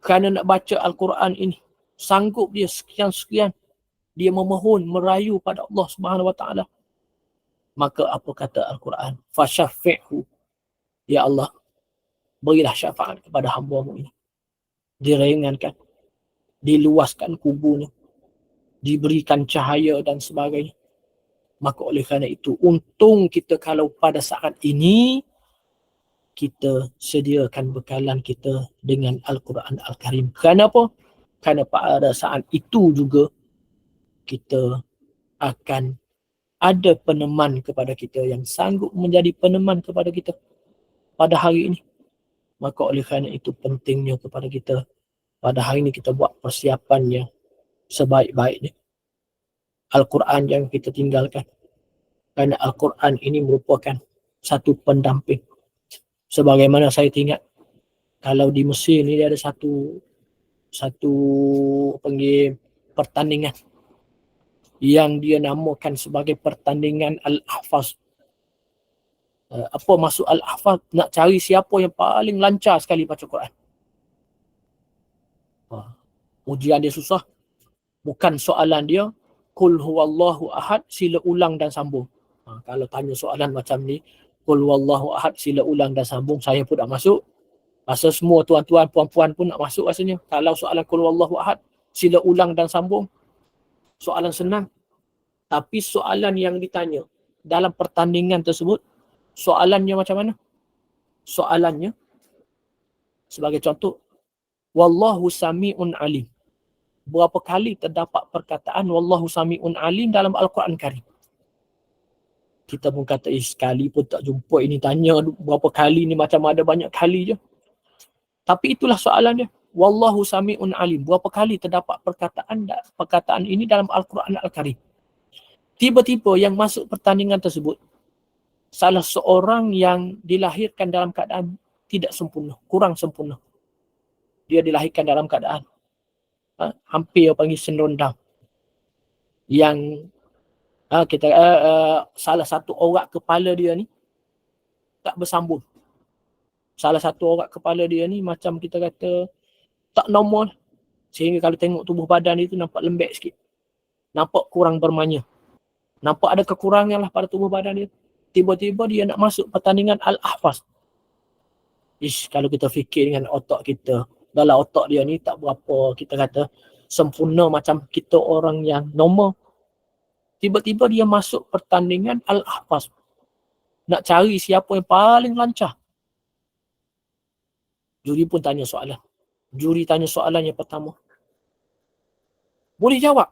kerana nak baca Al-Quran ini, sanggup dia sekian-sekian, dia memohon, merayu pada Allah Subhanahu wa ta'ala. Maka apa kata Al-Quran? Fasyafi'hu, ya Allah, berilah syafaat kepada hamba-Mu ini. Diringankan, diluaskan kuburnya, diberikan cahaya dan sebagainya. Maka oleh kerana itu, untung kita kalau pada saat ini kita sediakan bekalan kita dengan Al-Quran Al-Karim. Kenapa? Kerana pada saat itu juga kita akan ada peneman kepada kita yang sanggup menjadi peneman kepada kita pada hari ini. Maka oleh kerana itu pentingnya kepada kita pada hari ini kita buat persiapannya sebaik-baiknya. Al-Quran yang kita tinggalkan. Kerana Al-Quran ini merupakan satu pendamping. Sebagaimana saya ingat, kalau di Mesir ni dia ada satu panggil pertandingan yang dia namakan sebagai pertandingan Al-Ahfaz. Apa maksud Al-Ahfaz? Nak cari siapa yang paling lancar sekali baca Quran. Ujian dia susah. Bukan soalan dia, Qul huwallahu ahad, sila ulang dan sambung. Kalau tanya soalan macam ni, Qul huwallahu ahad, sila ulang dan sambung, saya pun tak masuk. Rasa semua tuan-tuan, puan-puan pun nak masuk rasanya. Kalau soalan Qul huwallahu ahad, sila ulang dan sambung, soalan senang. Tapi soalan yang ditanya dalam pertandingan tersebut, soalannya macam mana? Soalannya, sebagai contoh, Wallahu sami'un alim. berapa kali terdapat perkataan wallahu sami'un alim dalam Al-Quran Karim. Kita pun kata, sekali pun tak jumpa ini, tanya berapa kali ni, macam ada banyak kali je. Tapi itulah soalan dia. Wallahu sami'un alim. Berapa kali terdapat perkataan ini dalam Al-Quran Al-Karim. Tiba-tiba yang masuk pertandingan tersebut, salah seorang yang dilahirkan dalam keadaan tidak sempurna, kurang sempurna. Dia dilahirkan dalam keadaan hampir panggil sindrom Down. Yang salah satu orak kepala dia ni tak bersambung. Salah satu orak kepala dia ni macam kita kata tak normal. Sehingga kalau tengok tubuh badan dia tu nampak lembek sikit. Nampak kurang bermanya. Nampak ada kekurangan lah pada tubuh badan dia. Tiba-tiba dia nak masuk pertandingan Al-Ahfaz. Kalau kita fikir dengan otak kita, dalam otak dia ni tak berapa kita kata sempurna macam kita orang yang normal. Tiba-tiba dia masuk pertandingan Al-Ahfaz. Nak cari siapa yang paling lancar. Juri pun tanya soalan. Juri tanya soalan yang pertama. Boleh jawab.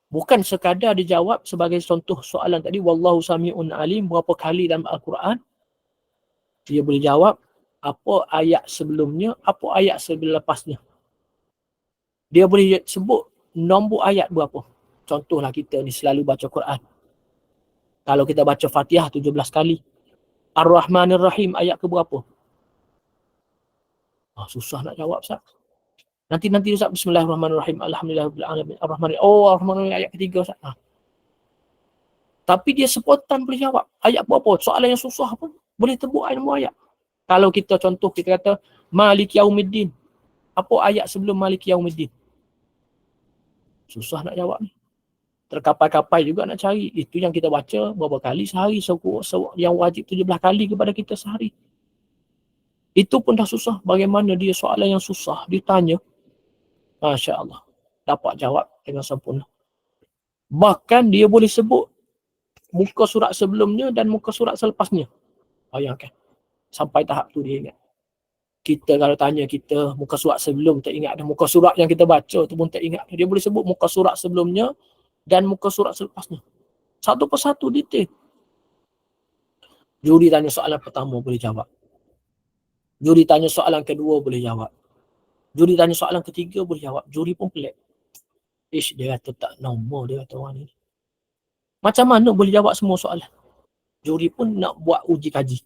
Bukan sekadar dijawab sebagai contoh soalan tadi, wallahu sami'un alim, berapa kali dalam Al-Quran. Dia boleh jawab apa ayat sebelumnya, apa ayat selepasnya. Dia boleh sebut nombor ayat berapa. Contohlah kita ni selalu baca Quran. Kalau kita baca Fatihah 17 kali. Ar-Rahmanir Rahim ayat ke berapa? Susah nak jawab, Ustaz. Nanti Ustaz, Bismillahirrahmanirrahim, Alhamdulillahirrahmanirrahim, Ar-Rahmanirrahim. Ar-Rahmanirrahim ayat ketiga, Ustaz. Tapi dia sepotan boleh jawab. Ayat berapa? Soalan yang susah pun boleh tebuk ayat. Kalau kita contoh, kita kata Maliki Yaumiddin. Apa ayat sebelum Maliki Yaumiddin? Susah nak jawab ni. Terkapai-kapai juga nak cari. Itu yang kita baca berapa kali sehari. Yang wajib 17 kali kepada kita sehari. Itu pun dah susah. Bagaimana dia soalan yang susah ditanya. Masya Allah. Dapat jawab dengan sempurna. Bahkan dia boleh sebut muka surat sebelumnya dan muka surat selepasnya. Bayangkan. Sampai tahap tu dia ingat. Kita kalau tanya kita muka surat sebelum tak ingat. Dan muka surat yang kita baca tu pun tak ingat. Dia boleh sebut muka surat sebelumnya dan muka surat selepasnya. Satu persatu detail. Juri tanya soalan pertama boleh jawab. Juri tanya soalan kedua boleh jawab. Juri tanya soalan ketiga boleh jawab. Juri pun pelik. Dia kata tak normal, dia kata orang ni. Macam mana boleh jawab semua soalan? Juri pun nak buat uji kaji.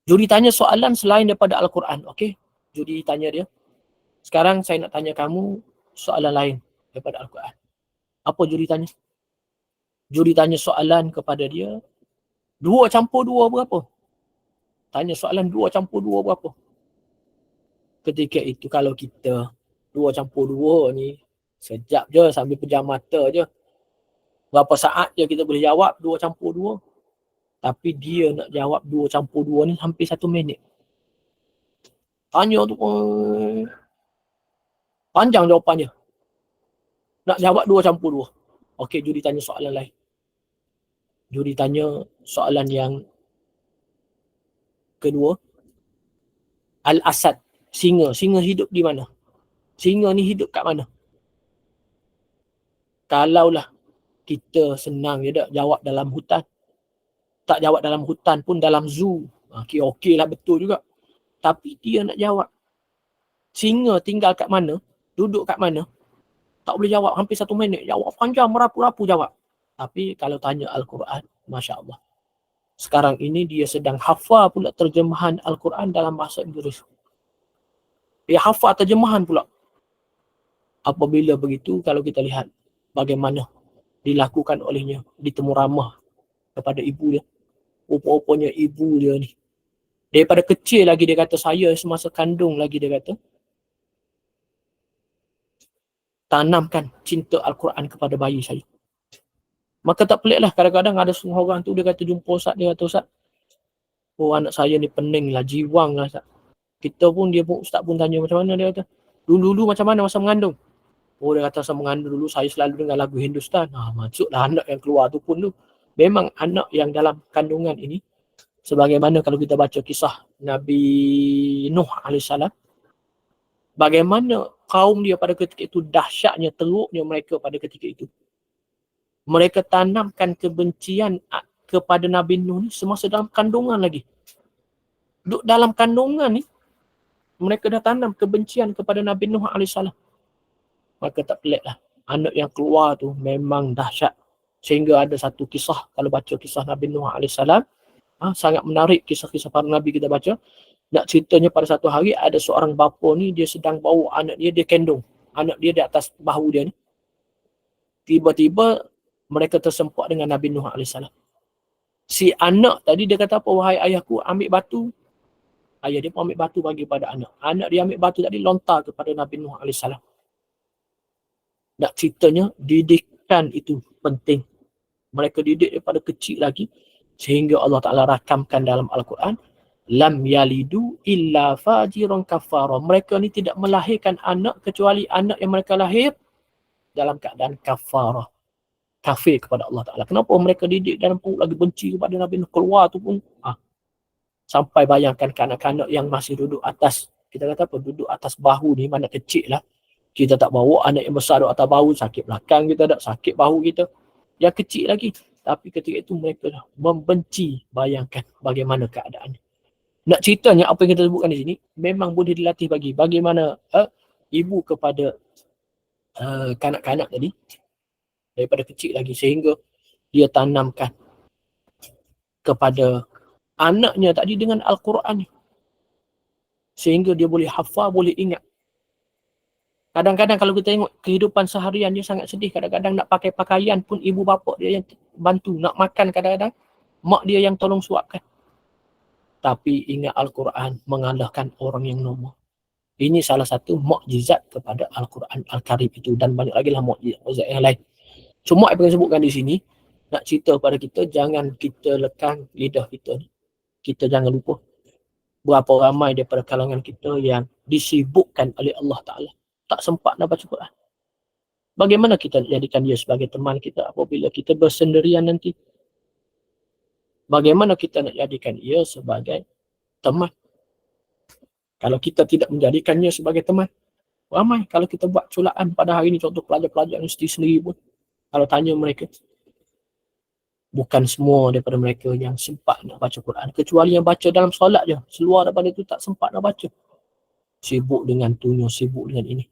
Juri tanya soalan selain daripada Al-Quran. Okey? Juri tanya dia. Sekarang saya nak tanya kamu soalan lain daripada Al-Quran. Apa juri tanya? Juri tanya soalan kepada dia. 2 campur 2 berapa? Tanya soalan 2 campur 2 berapa? Ketika itu kalau kita 2 campur 2 ni sekejap je sambil pejam mata je. Berapa saat je kita boleh jawab 2 campur 2. Tapi dia nak jawab 2 campur 2 ni hampir 1 minit. Tanya tu panjang jawapannya. Nak jawab 2 campur 2. Okey, juri tanya soalan lain. Juri tanya soalan yang kedua. Al-Asad, singa. Singa hidup di mana? Singa ni hidup kat mana? Kalaulah kita senang je tak jawab dalam hutan. Tak jawab dalam hutan pun dalam zoo. Okey lah, betul juga. Tapi dia nak jawab. Singa tinggal kat mana? Duduk kat mana? Tak boleh jawab hampir 1 minit. Jawab panjang, merapu-rapu jawab. Tapi kalau tanya Al-Quran, Masya Allah. Sekarang ini dia sedang hafal pula terjemahan Al-Quran dalam bahasa Inggeris. Dia hafal terjemahan pula. Apabila begitu, kalau kita lihat bagaimana dilakukan olehnya, ditemu ramah kepada ibu dia. Rupa-rupanya ibu dia ni. Daripada kecil lagi dia kata, saya semasa kandung lagi dia kata, tanamkan cinta Al-Quran kepada bayi saya. Maka tak peliklah kadang-kadang ada setengah orang tu dia kata jumpa Ustaz, dia kata Ustaz, anak saya ni pening lah, jiwang lah Ustaz. Kita pun, Ustaz pun tanya macam mana, dia kata, dulu macam mana masa mengandung? Dia kata masa mengandung dulu saya selalu dengar lagu Hindustan. Maksudlah anak yang keluar tu pun tu, memang anak yang dalam kandungan ini, sebagaimana kalau kita baca kisah Nabi Nuh AS, bagaimana kaum dia pada ketika itu, dahsyatnya, teruknya mereka pada ketika itu. Mereka tanamkan kebencian kepada Nabi Nuh ni semasa dalam kandungan lagi. Duduk dalam kandungan ni, mereka dah tanam kebencian kepada Nabi Nuh AS. Maka tak pelik lah. Anak yang keluar tu memang dahsyat. Sehingga ada satu kisah, kalau baca kisah Nabi Nuh AS, sangat menarik kisah-kisah para Nabi kita baca. Nak ceritanya pada satu hari, ada seorang bapa ni, dia sedang bawa anak dia kendung. Anak dia di atas bahu dia ni. Tiba-tiba, mereka tersempak dengan Nabi Nuh AS. Si anak tadi dia kata apa? Wahai ayahku, ambil batu. Ayah dia pun ambil batu bagi pada anak. Anak dia ambil batu tadi, lontar kepada Nabi Nuh AS. Nak ceritanya, didikan itu penting. Mereka didik daripada kecil lagi. Sehingga Allah Ta'ala rakamkan dalam Al-Quran. Lam yalidu illa fajiran kafara. Mereka ni tidak melahirkan anak kecuali anak yang mereka lahir dalam keadaan kafarah. Kafir kepada Allah Ta'ala. Kenapa mereka didik dalam perut lagi benci kepada Nabi Nuh? Keluar tu pun sampai bayangkan kanak-kanak yang masih duduk atas, kita kata apa, duduk atas bahu ni, mana kecil lah. Kita tak bawa anak yang besar duduk atas bahu, sakit belakang kita tak, sakit bahu kita. Yang kecil lagi. Tapi ketika itu mereka dah membenci, bayangkan bagaimana keadaan. Nak ceritanya apa yang kita sebutkan di sini, memang boleh dilatih bagaimana ibu kepada kanak-kanak tadi, daripada kecil lagi, sehingga dia tanamkan kepada anaknya tadi dengan Al-Quran, sehingga dia boleh hafal, boleh ingat. Kadang-kadang kalau kita tengok kehidupan seharian, dia sangat sedih. Kadang-kadang nak pakai pakaian pun ibu bapa dia yang bantu. Nak makan kadang-kadang mak dia yang tolong suapkan. Tapi ingat Al-Quran mengalahkan orang yang normal. Ini salah satu mukjizat kepada Al-Quran Al-Karim itu, dan banyak lagi lah mukjizat yang lain. Cuma apa yang sebutkan di sini, nak cerita pada kita, jangan kita lekang lidah kita ni. Kita jangan lupa berapa ramai daripada kalangan kita yang disibukkan oleh Allah Ta'ala. Tak sempat nak baca Quran. Bagaimana kita jadikan dia sebagai teman kita apabila kita bersendirian nanti? Bagaimana kita nak jadikan ia sebagai teman? Kalau kita tidak menjadikannya sebagai teman, ramai kalau kita buat culaan pada hari ini, contoh pelajar-pelajar universiti sendiri pun, kalau tanya mereka, bukan semua daripada mereka yang sempat nak baca Quran, kecuali yang baca dalam solat je. Seluar daripada itu tak sempat nak baca. Sibuk dengan dunia, sibuk dengan ini.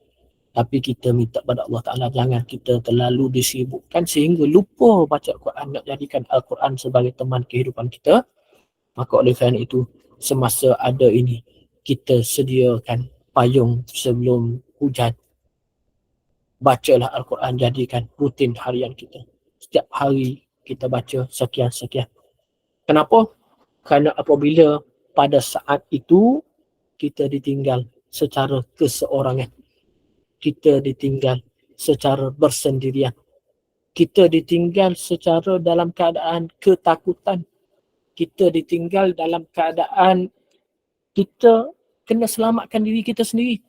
Tapi kita minta pada Allah Ta'ala, jangan kita terlalu disibukkan sehingga lupa baca Quran, nak jadikan Al-Quran sebagai teman kehidupan kita. Maka oleh kerana itu, semasa ada ini, kita sediakan payung sebelum hujan. Bacalah Al-Quran, jadikan rutin harian kita. Setiap hari kita baca sekian-sekian. Kenapa? Kerana apabila pada saat itu kita ditinggal secara keseorangan, kita ditinggal secara bersendirian, kita ditinggal secara dalam keadaan ketakutan, kita ditinggal dalam keadaan kita kena selamatkan diri kita sendiri.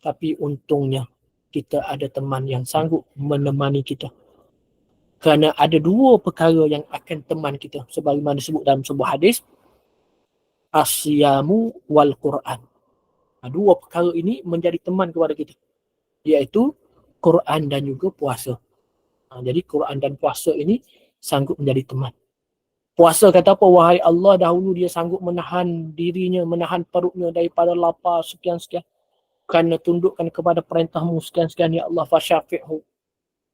Tapi untungnya kita ada teman yang sanggup menemani kita. Kerana ada dua perkara yang akan teman kita, sebagaimana disebut dalam sebuah hadis, asyamu wal Quran. Dua perkara ini menjadi teman kepada kita, iaitu Quran dan juga puasa. Jadi Quran dan puasa ini sanggup menjadi teman. Puasa kata apa? Wahai Allah, dahulu dia sanggup menahan dirinya, menahan perutnya daripada lapar sekian-sekian, kerana tundukkan kepada perintahmu sekian-sekian, ya Allah fasyafi'hu.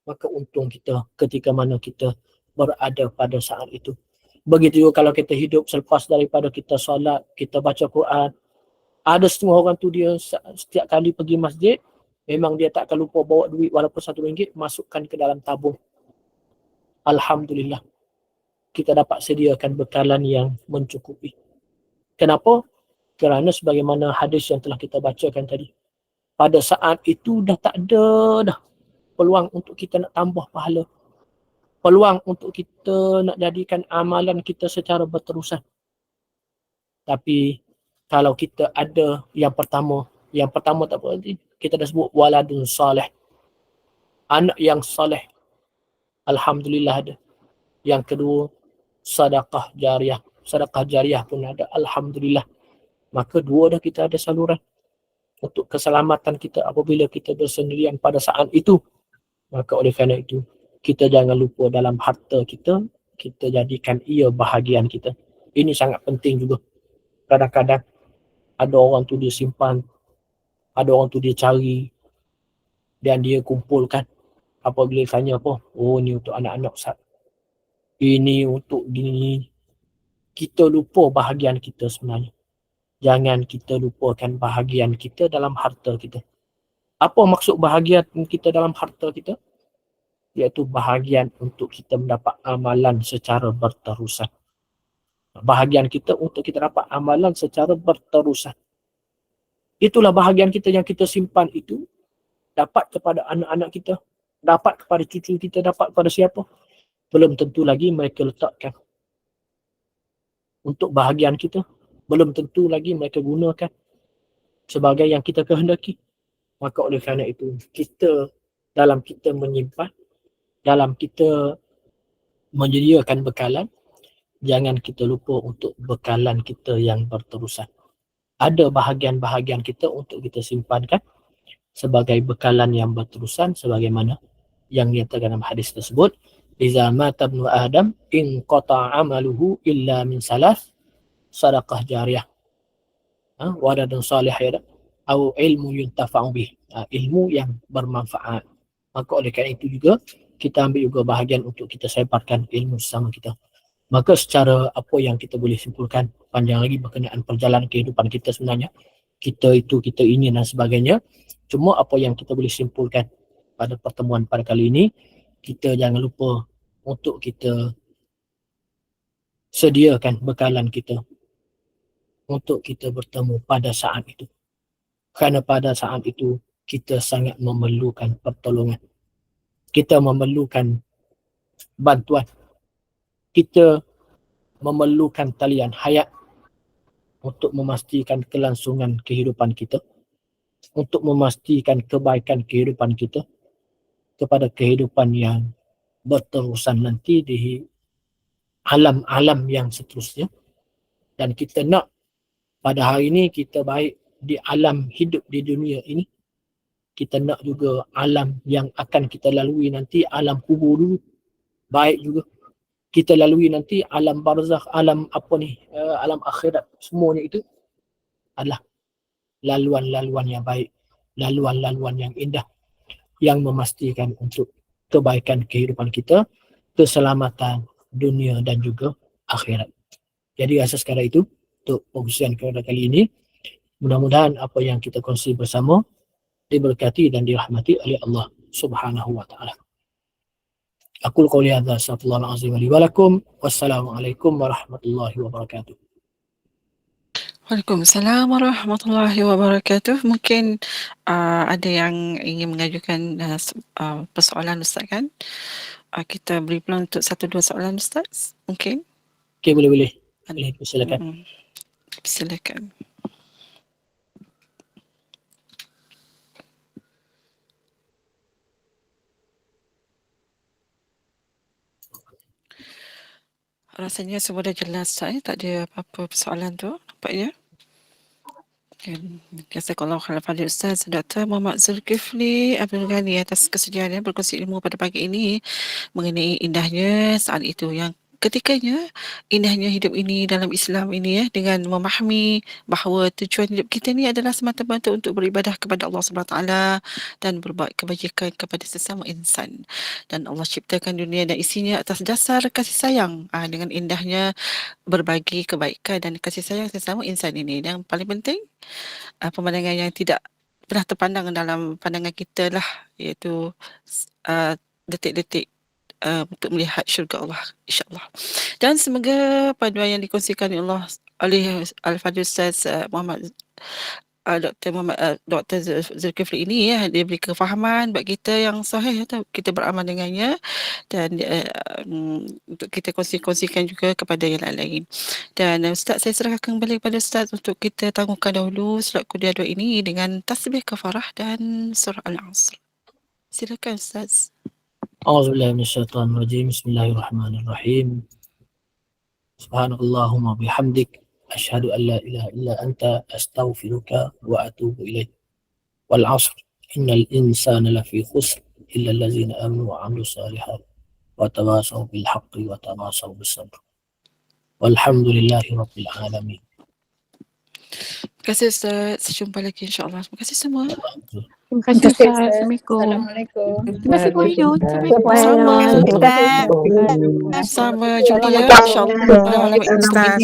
Maka untung kita ketika mana kita berada pada saat itu. Begitu juga kalau kita hidup selepas daripada kita solat, kita baca Quran. Ada setengah orang tu dia setiap kali pergi masjid, memang dia tak akan lupa bawa duit walaupun RM1, masukkan ke dalam tabung. Alhamdulillah, kita dapat sediakan bekalan yang mencukupi. Kenapa? Kerana sebagaimana hadis yang telah kita bacakan tadi, pada saat itu dah tak ada dah peluang untuk kita nak tambah pahala, peluang untuk kita nak jadikan amalan kita secara berterusan. Tapi kalau kita ada yang pertama tak apa, kita dah sebut waladun salih, anak yang saleh, alhamdulillah ada. Yang kedua, sedekah jariah pun ada, alhamdulillah. Maka dua dah kita ada saluran. untuk keselamatan kita apabila kita bersendirian pada saat itu. Maka oleh kerana itu, kita jangan lupa dalam harta kita, kita jadikan ia bahagian kita. Ini sangat penting juga. Kadang-kadang ada orang tu dia simpan, ada orang tu dia cari dan dia kumpulkan. Apabila tanya apa, oh ni untuk anak-anak Ustaz, ini untuk gini. Kita lupa bahagian kita sebenarnya. Jangan kita lupakan bahagian kita dalam harta kita. Apa maksud bahagian kita dalam harta kita? Iaitu bahagian untuk kita mendapat amalan secara berterusan. Bahagian kita untuk kita dapat amalan secara berterusan. Itulah bahagian kita yang kita simpan itu, dapat kepada anak-anak kita, dapat kepada cucu kita, dapat kepada siapa. Belum tentu lagi mereka letakkan untuk bahagian kita. Belum tentu lagi mereka gunakan sebagai yang kita kehendaki. Maka oleh kerana itu, dalam kita menyimpan, dalam kita menyediakan bekalan, jangan kita lupa untuk bekalan kita yang berterusan. Ada bahagian-bahagian kita untuk kita simpankan sebagai bekalan yang berterusan, sebagaimana yang nyatakan dalam hadis tersebut, iza mata ibnu Adam in qata'a amaluhu illa min salas, sadaqah jariyah, waladun salih atau ilmu yuntafa'u bih, ilmu yang bermanfaat. Maka oleh kerana itu juga, kita ambil juga bahagian untuk kita sebarkan ilmu sesama kita. Maka secara apa yang kita boleh simpulkan, panjang lagi berkenaan perjalanan kehidupan kita sebenarnya, kita ingin dan sebagainya. Cuma apa yang kita boleh simpulkan pada pertemuan pada kali ini, kita jangan lupa untuk kita sediakan bekalan kita untuk kita bertemu pada saat itu. Kerana pada saat itu, kita sangat memerlukan pertolongan. Kita memerlukan bantuan. Kita memerlukan talian hayat untuk memastikan kelangsungan kehidupan kita, untuk memastikan kebaikan kehidupan kita kepada kehidupan yang berterusan nanti di alam-alam yang seterusnya. Dan kita nak pada hari ini kita baik di alam hidup di dunia ini, kita nak juga alam yang akan kita lalui nanti, alam kubur dulu, baik juga kita lalui nanti alam barzakh, alam alam akhirat. Semuanya itu adalah laluan-laluan yang baik, laluan-laluan yang indah, yang memastikan untuk kebaikan kehidupan kita, keselamatan dunia dan juga akhirat. Jadi asas sekadar itu untuk pengusian pada kali ini. Mudah-mudahan apa yang kita kongsi bersama diberkati dan dirahmati oleh Allah Subhanahu wa taala. Aqul qawli hadza, astaghfirullahal azim li wa lakum. Wassalamualaikum warahmatullahi wabarakatuh. Waalaikumsalam warahmatullahi wabarakatuh. Mungkin ada yang ingin mengajukan persoalan Ustaz kan? Kita beri peluang untuk 1-2 soalan Ustaz. Mungkin? Okey, boleh. Silakan. Silakan. Rasanya semua dah jelas Ustaz. Tak ada apa-apa persoalan tu. Nampaknya. Jazakallahu khairan fadil Ustaz Dr. Muhammad Zulkifli Abdul Ghani atas kesediaannya berkongsi ilmu pada pagi ini mengenai indahnya saat itu, yang ketikanya indahnya hidup ini dalam Islam ini dengan memahami bahawa tujuan hidup kita ni adalah semata-mata untuk beribadah kepada Allah Subhanahu taala dan berbuat kebajikan kepada sesama insan, dan Allah ciptakan dunia dan isinya atas dasar kasih sayang. Dengan indahnya berbagi kebaikan dan kasih sayang sesama insan ini, yang paling penting pemandangan yang tidak pernah terpandang dalam pandangan kita lah, iaitu detik-detik untuk melihat syurga Allah, insyaAllah. Dan semoga panduan yang dikongsikan oleh Al-Fadhil Ustaz Muhammad Dr. Zulkifli ini dia beri kefahaman bagi kita yang sahih, kita beramal dengannya, dan untuk kita kongsikan juga kepada yang lain-lain. Dan Ustaz, saya serahkan kembali kepada Ustaz untuk kita tangguhkan dahulu solat kuliah 2 ini dengan tasbih kafarah dan surah Al-Asr. Silakan Ustaz. A'udzubillahi minasyaitonir rajim. Bismillahirrahmanirrahim. Subhanallahumma bihamdik asyhadu an la ilaha illa anta astaghfiruka wa atubu ilaik. wal 'ashr innal insana lafi khusr illa allazina amanu wa 'amilus salihat wa tawasaw bil haqqi wa tawasaw bis sabr. Walhamdulillahi rabbil alamin. Terima kasih Ustaz. Jumpa lagi insya-Allah. Terima kasih semua. Terima kasih Ustaz. Assalamualaikum. Assalamualaikum. Terima kasih Bu Ayu. Sama. Terima kasih. Sama. Jumpa ya insya-Allah. Ustaz.